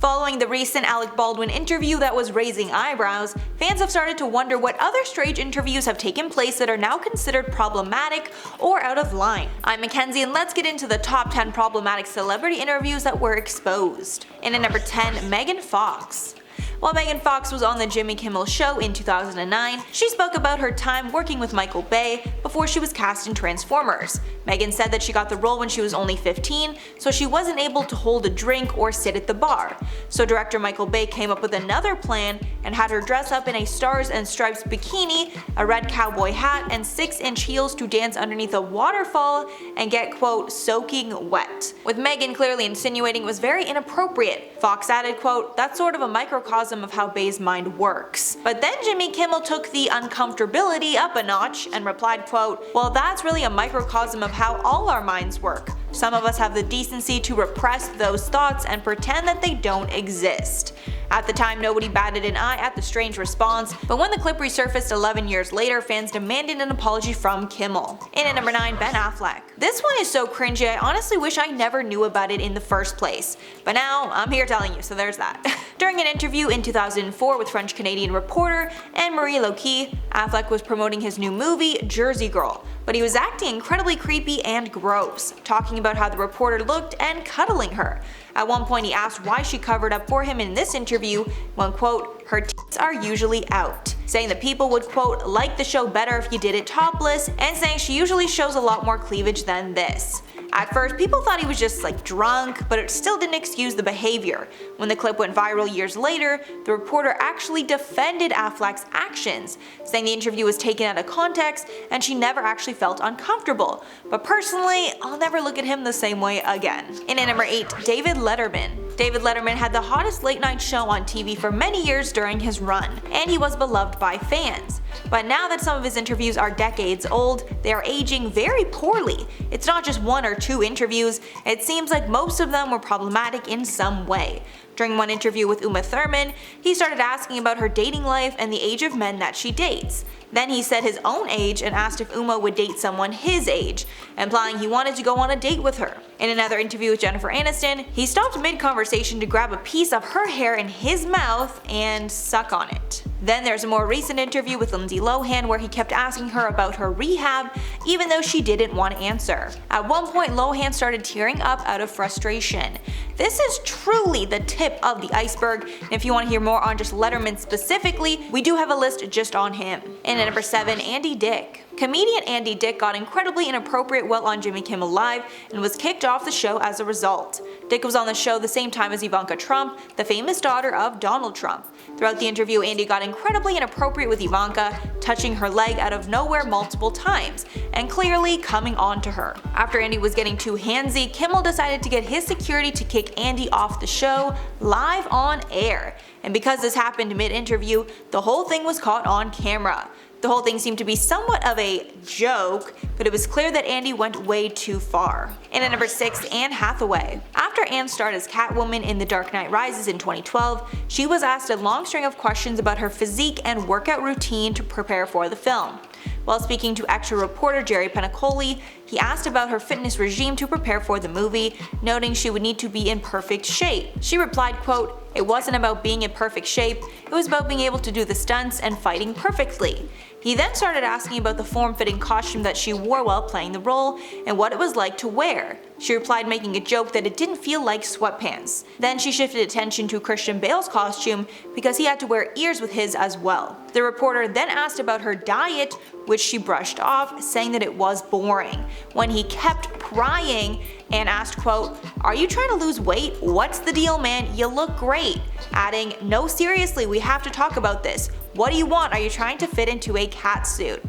Following the recent Alec Baldwin interview that was raising eyebrows, fans have started to wonder what other strange interviews have taken place that are now considered problematic or out of line. I'm Mackenzie, and let's get into the top 10 problematic celebrity interviews that were exposed. In at number 10, Megan Fox. While Megan Fox was on the Jimmy Kimmel Show in 2009, she spoke about her time working with Michael Bay before she was cast in Transformers. Megan said that she got the role when she was only 15, so she wasn't able to hold a drink or sit at the bar. So director Michael Bay came up with another plan and had her dress up in a Stars and Stripes bikini, a red cowboy hat, and 6-inch heels to dance underneath a waterfall and get, quote, soaking wet. With Megan clearly insinuating it was very inappropriate, Fox added, quote, that's sort of a microcosm of how Bay's mind works. But then Jimmy Kimmel took the uncomfortability up a notch and replied, quote, well, that's really a microcosm of how all our minds work. Some of us have the decency to repress those thoughts and pretend that they don't exist. At the time, nobody batted an eye at the strange response, but when the clip resurfaced 11 years later, fans demanded an apology from Kimmel. In at number 9, Ben Affleck. This one is so cringy, I honestly wish I never knew about it in the first place. But now, I'm here telling you, so there's that. During an interview in 2004 with French-Canadian reporter Anne-Marie Loki, Affleck was promoting his new movie, Jersey Girl, but he was acting incredibly creepy and gross, talking about how the reporter looked and cuddling her. At one point he asked why she covered up for him in this interview when, quote, her tits are usually out, saying that people would, quote, like the show better if you did it topless, and saying she usually shows a lot more cleavage than this. At first, people thought he was just drunk, but it still didn't excuse the behavior. When the clip went viral years later, the reporter actually defended Affleck's actions, saying the interview was taken out of context and she never actually felt uncomfortable. But personally, I'll never look at him the same way again. In at number 8, David Letterman. David Letterman had the hottest late night show on TV for many years during his run, and he was beloved by fans. But now that some of his interviews are decades old, they are aging very poorly. It's not just 1 or 2 interviews, it seems like most of them were problematic in some way. During one interview with Uma Thurman, he started asking about her dating life and the age of men that she dates. Then he said his own age and asked if Uma would date someone his age, implying he wanted to go on a date with her. In another interview with Jennifer Aniston, he stopped mid-conversation to grab a piece of her hair in his mouth and suck on it. Then there's a more recent interview with Lindsay Lohan where he kept asking her about her rehab, even though she didn't want to answer. At one point, Lohan started tearing up out of frustration. This is truly the tip of the iceberg, and if you want to hear more on just Letterman specifically, we do have a list just on him. And at number 7, Andy Dick. Comedian Andy Dick got incredibly inappropriate while on Jimmy Kimmel Live and was kicked off the show as a result. Dick was on the show the same time as Ivanka Trump, the famous daughter of Donald Trump. Throughout the interview, Andy got incredibly inappropriate with Ivanka, touching her leg out of nowhere multiple times, and clearly coming on to her. After Andy was getting too handsy, Kimmel decided to get his security to kick Andy off the show live on air. And because this happened mid-interview, the whole thing was caught on camera. The whole thing seemed to be somewhat of a joke, but it was clear that Andy went way too far. And at number 6, Anne Hathaway. After Anne starred as Catwoman in The Dark Knight Rises in 2012, she was asked a long string of questions about her physique and workout routine to prepare for the film. While speaking to extra reporter Jerry Penacoli, he asked about her fitness regime to prepare for the movie, noting she would need to be in perfect shape. She replied, quote, it wasn't about being in perfect shape, it was about being able to do the stunts and fighting perfectly. He then started asking about the form-fitting costume that she wore while playing the role and what it was like to wear. She replied, making a joke that it didn't feel like sweatpants. Then she shifted attention to Christian Bale's costume because he had to wear ears with his as well. The reporter then asked about her diet, which she brushed off, saying that it was boring. When he kept prying and asked, quote, are you trying to lose weight? What's the deal, man? You look great. Adding, no, seriously, we have to talk about this. What do you want? Are you trying to fit into a cat suit?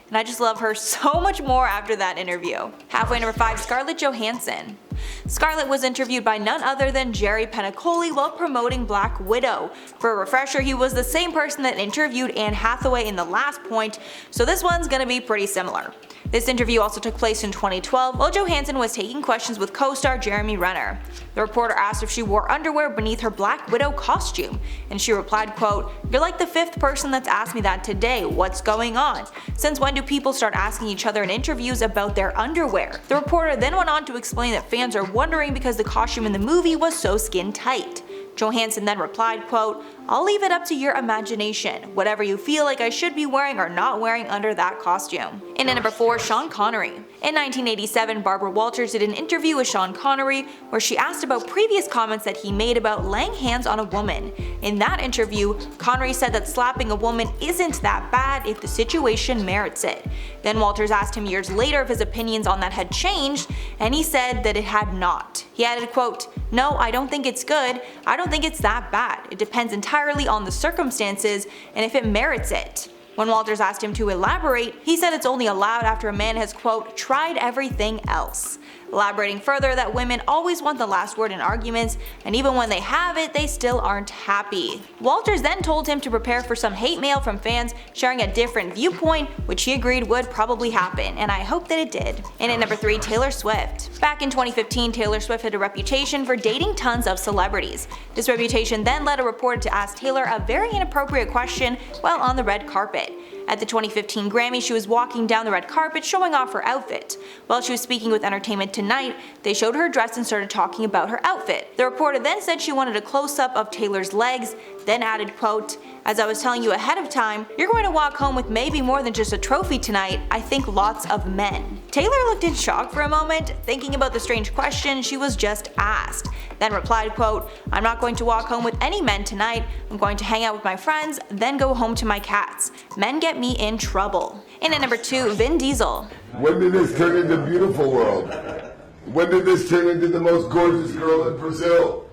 And I just love her so much more after that interview. Halfway number 5, Scarlett Johansson. Scarlett was interviewed by none other than Jerry Penacoli while promoting Black Widow. For a refresher, he was the same person that interviewed Anne Hathaway in the last point, so this one's gonna be pretty similar. This interview also took place in 2012 while Johansson was taking questions with co-star Jeremy Renner. The reporter asked if she wore underwear beneath her Black Widow costume, and she replied, quote, "You're like the 5th person that's asked me that today. What's going on? Since when do people start asking each other in interviews about their underwear?" The reporter then went on to explain that fans are wondering because the costume in the movie was so skin tight. Johansson then replied, quote, "I'll leave it up to your imagination, whatever you feel like I should be wearing or not wearing under that costume." In at number 4, Sean Connery. In 1987, Barbara Walters did an interview with Sean Connery where she asked about previous comments that he made about laying hands on a woman. In that interview, Connery said that slapping a woman isn't that bad if the situation merits it. Then Walters asked him years later if his opinions on that had changed, and he said that it had not. He added, quote, "No, I don't think it's good. I don't think it's that bad. It depends entirely on the circumstances and if it merits it." When Walters asked him to elaborate, he said it's only allowed after a man has, quote, "tried everything else." Elaborating further that women always want the last word in arguments, and even when they have it, they still aren't happy. Walters then told him to prepare for some hate mail from fans sharing a different viewpoint, which he agreed would probably happen, and I hope that it did. And at number 3, Taylor Swift. Back in 2015, Taylor Swift had a reputation for dating tons of celebrities. This reputation then led a reporter to ask Taylor a very inappropriate question while on the red carpet. At the 2015 Grammy, she was walking down the red carpet showing off her outfit. While she was speaking with Entertainment Tonight, they showed her dress and started talking about her outfit. The reporter then said she wanted a close-up of Taylor's legs, then added, quote, "As I was telling you ahead of time, you're going to walk home with maybe more than just a trophy tonight, I think lots of men." Taylor looked in shock for a moment, thinking about the strange question she was just asked, then replied, quote, "I'm not going to walk home with any men tonight, I'm going to hang out with my friends, then go home to my cats. Men get me in trouble." And at number 2, Vin Diesel. When did this turn into Beautiful World? When did this turn into the most gorgeous girl in Brazil?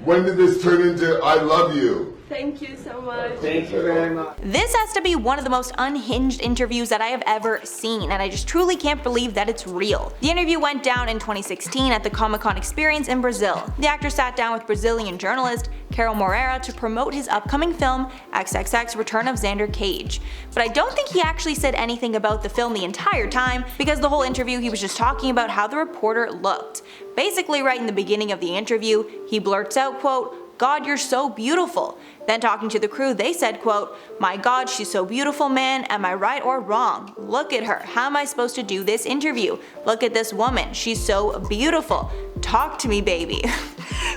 When did this turn into I love you? Thank you so much. Thank you very much. This has to be one of the most unhinged interviews that I have ever seen, and I just truly can't believe that it's real. The interview went down in 2016 at the Comic-Con experience in Brazil. The actor sat down with Brazilian journalist Carol Moreira to promote his upcoming film, XXX Return of Xander Cage. But I don't think he actually said anything about the film the entire time, because the whole interview he was just talking about how the reporter looked. Basically, right in the beginning of the interview, he blurts out, quote, "God, you're so beautiful." Then talking to the crew, they said, quote, "My God, she's so beautiful, man. Am I right or wrong? Look at her. How am I supposed to do this interview? Look at this woman. She's so beautiful. Talk to me, baby."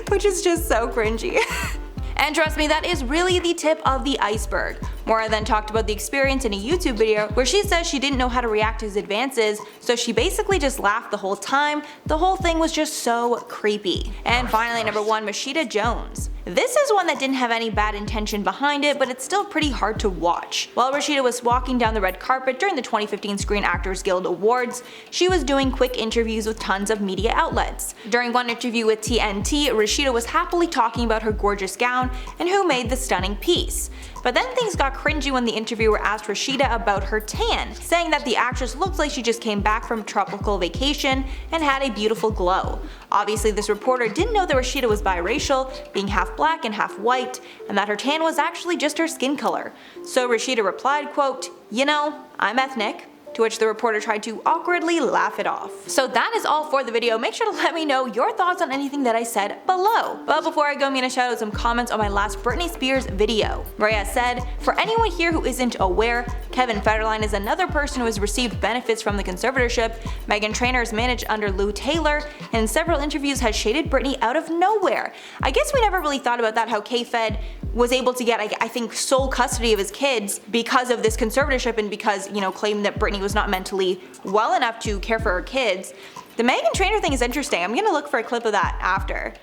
Which is just so cringy. And trust me, that is really the tip of the iceberg. Moira then talked about the experience in a YouTube video where she says she didn't know how to react to his advances, so she basically just laughed the whole time. The whole thing was just so creepy. And finally, number 1, Rashida Jones. This is one that didn't have any bad intention behind it, but it's still pretty hard to watch. While Rashida was walking down the red carpet during the 2015 Screen Actors Guild Awards, she was doing quick interviews with tons of media outlets. During one interview with TNT, Rashida was happily talking about her gorgeous gown and who made the stunning piece. But then things got cringy when the interviewer asked Rashida about her tan, saying that the actress looked like she just came back from tropical vacation and had a beautiful glow. Obviously, this reporter didn't know that Rashida was biracial, being half black and half white, and that her tan was actually just her skin color. So Rashida replied, quote, "You know, I'm ethnic." To which the reporter tried to awkwardly laugh it off. So that is all for the video. Make sure to let me know your thoughts on anything that I said below. But before I go, I'm gonna shout out some comments on my last Britney Spears video. Rhea said, "For anyone here who isn't aware, Kevin Federline is another person who has received benefits from the conservatorship. Meghan Trainor is managed under Lou Taylor, and in several interviews has shaded Britney out of nowhere." I guess we never really thought about that, how K-Fed was able to get, I think, sole custody of his kids because of this conservatorship and because, claimed that Britney was not mentally well enough to care for her kids. The Meghan Trainor thing is interesting. I'm gonna look for a clip of that after.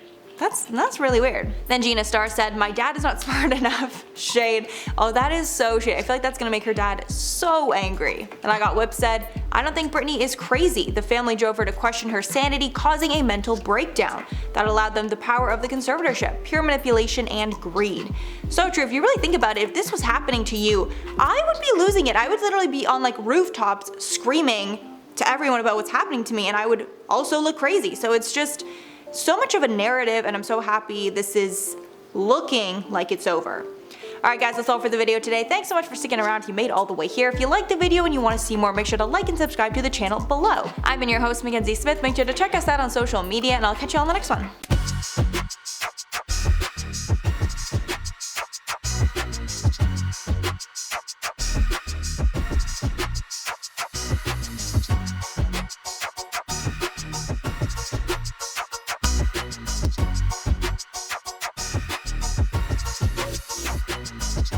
That's really weird. Then Gina Starr said, "My dad is not smart enough." Shade. Oh, that is so shade. I feel like that's gonna make her dad so angry. And I Got Whip said, "I don't think Britney is crazy. The family drove her to question her sanity, causing a mental breakdown that allowed them the power of the conservatorship, pure manipulation, and greed." So true. If you really think about it, if this was happening to you, I would be losing it. I would literally be on rooftops screaming to everyone about what's happening to me, and I would also look crazy. So it's just so much of a narrative, and I'm so happy this is looking like it's over. Alright guys, that's all for the video today. Thanks so much for sticking around if you made it all the way here. If you liked the video and you want to see more, make sure to like and subscribe to the channel below. I've been your host, Mackenzie Smith. Make sure to check us out on social media, and I'll catch you on the next one.